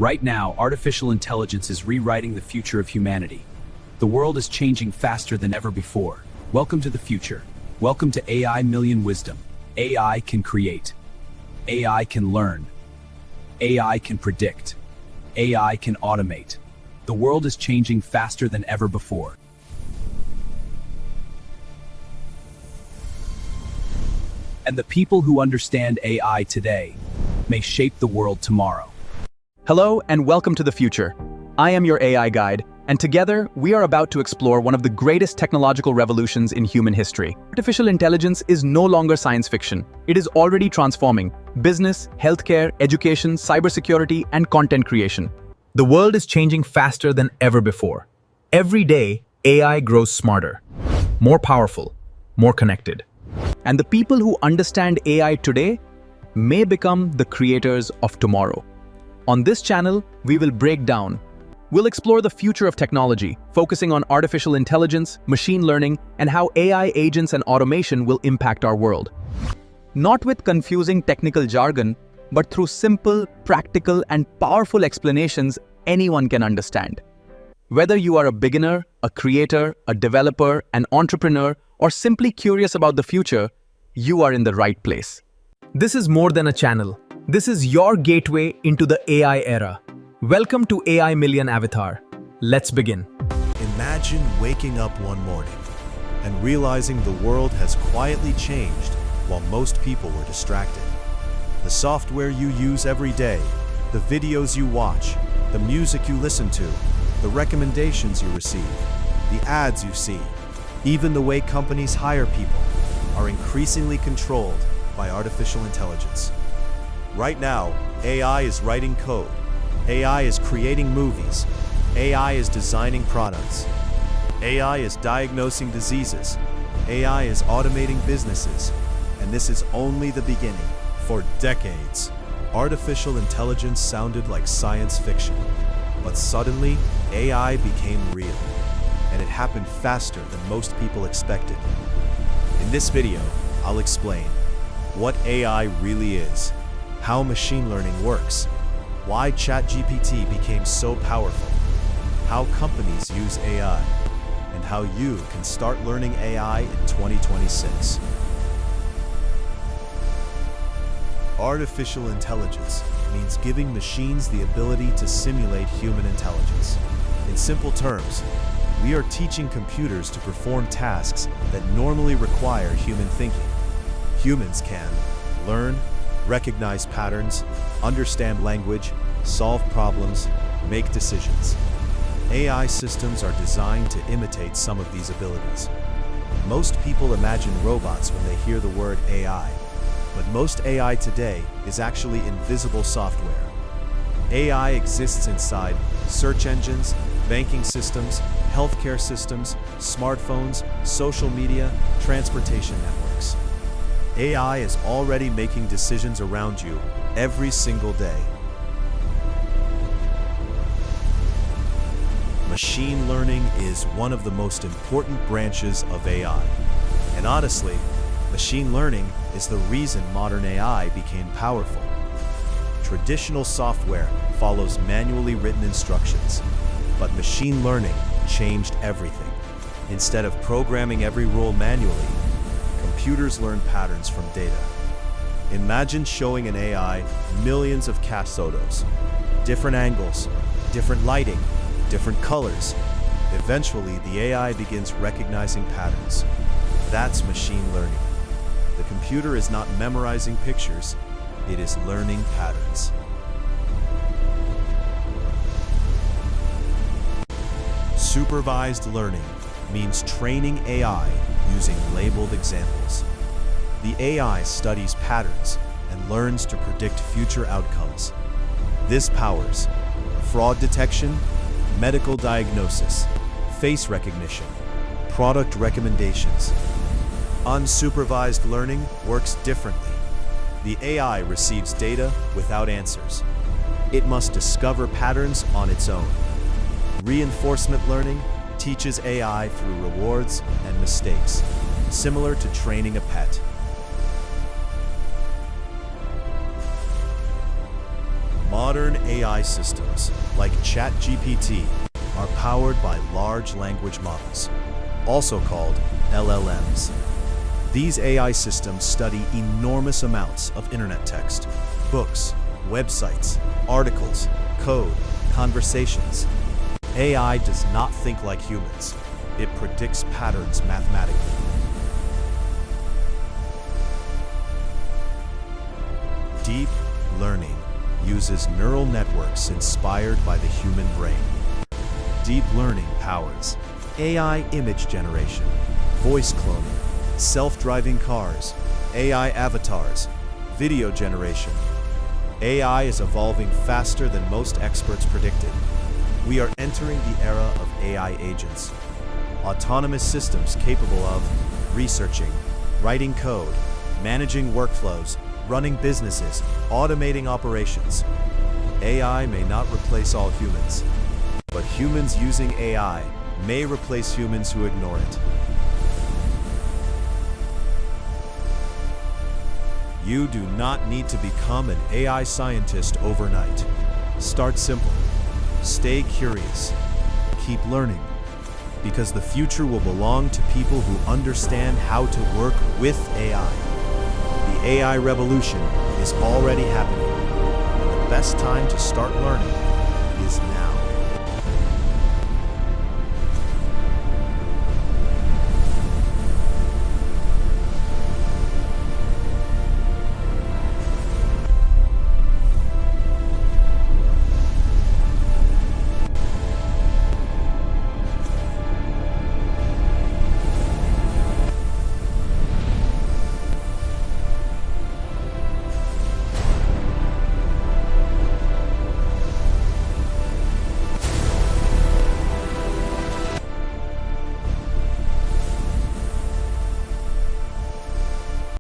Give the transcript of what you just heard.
Right now, artificial intelligence is rewriting the future of humanity. The world is changing faster than ever before. Welcome to the future. Welcome to AI Million Wisdom. AI can create. AI can learn. AI can predict. AI can automate. The world is changing faster than ever before. And the people who understand AI today may shape the world tomorrow. Hello and welcome to the future. I am your AI guide, and together we are about to explore one of the greatest technological revolutions in human history. Artificial intelligence is no longer science fiction. It is already transforming business, healthcare, education, cybersecurity, and content creation. The world is changing faster than ever before. Every day, AI grows smarter, more powerful, more connected. And the people who understand AI today may become the creators of tomorrow. On this channel, we will break down. We'll explore the future of technology, focusing on artificial intelligence, machine learning, and how AI agents and automation will impact our world. Not with confusing technical jargon, but through simple, practical, and powerful explanations anyone can understand. Whether you are a beginner, a creator, a developer, an entrepreneur, or simply curious about the future, you are in the right place. This is more than a channel. This is your gateway into the AI era. Welcome to AI Million Avatar. Let's begin. Imagine waking up one morning and realizing the world has quietly changed while most people were distracted. The software you use every day, the videos you watch, the music you listen to, the recommendations you receive, the ads you see, even the way companies hire people are increasingly controlled by artificial intelligence. Right now, AI is writing code. AI is creating movies. AI is designing products. AI is diagnosing diseases. AI is automating businesses. And this is only the beginning. For decades, artificial intelligence sounded like science fiction. But suddenly, AI became real. And it happened faster than most people expected. In this video, I'll explain what AI really is, how machine learning works, why ChatGPT became so powerful, how companies use AI, and how you can start learning AI in 2026. Artificial intelligence means giving machines the ability to simulate human intelligence. In simple terms, we are teaching computers to perform tasks that normally require human thinking. Humans can learn, recognize patterns, understand language, solve problems, make decisions. AI systems are designed to imitate some of these abilities. Most people imagine robots when they hear the word AI, but most AI today is actually invisible software. AI exists inside search engines, banking systems, healthcare systems, smartphones, social media, transportation networks. AI is already making decisions around you every single day. Machine learning is one of the most important branches of AI. And honestly, machine learning is the reason modern AI became powerful. Traditional software follows manually written instructions, but machine learning changed everything. Instead of programming every rule manually, computers learn patterns from data. Imagine showing an AI millions of cat photos, different angles, different lighting, different colors. Eventually, the AI begins recognizing patterns. That's machine learning. The computer is not memorizing pictures, it is learning patterns. Supervised learning means training AI using labeled examples. The AI studies patterns and learns to predict future outcomes. This powers fraud detection, medical diagnosis, face recognition, product recommendations. Unsupervised learning works differently. The AI receives data without answers. It must discover patterns on its own. Reinforcement learning teaches AI through rewards and mistakes, similar to training a pet. Modern AI systems, like ChatGPT, are powered by large language models, also called LLMs. These AI systems study enormous amounts of internet text, books, websites, articles, code, conversations. AI does not think like humans. It predicts patterns mathematically. Deep learning uses neural networks inspired by the human brain. Deep learning powers AI image generation, voice cloning, self-driving cars, AI avatars, video generation. AI is evolving faster than most experts predicted. We are entering the era of AI agents, autonomous systems capable of researching, writing code, managing workflows, running businesses, automating operations. AI may not replace all humans, but humans using AI may replace humans who ignore it. You do not need to become an AI scientist overnight. Start simple. Stay curious. Keep learning. Because the future will belong to people who understand how to work with AI. The AI revolution is already happening, and the best time to start learning is now.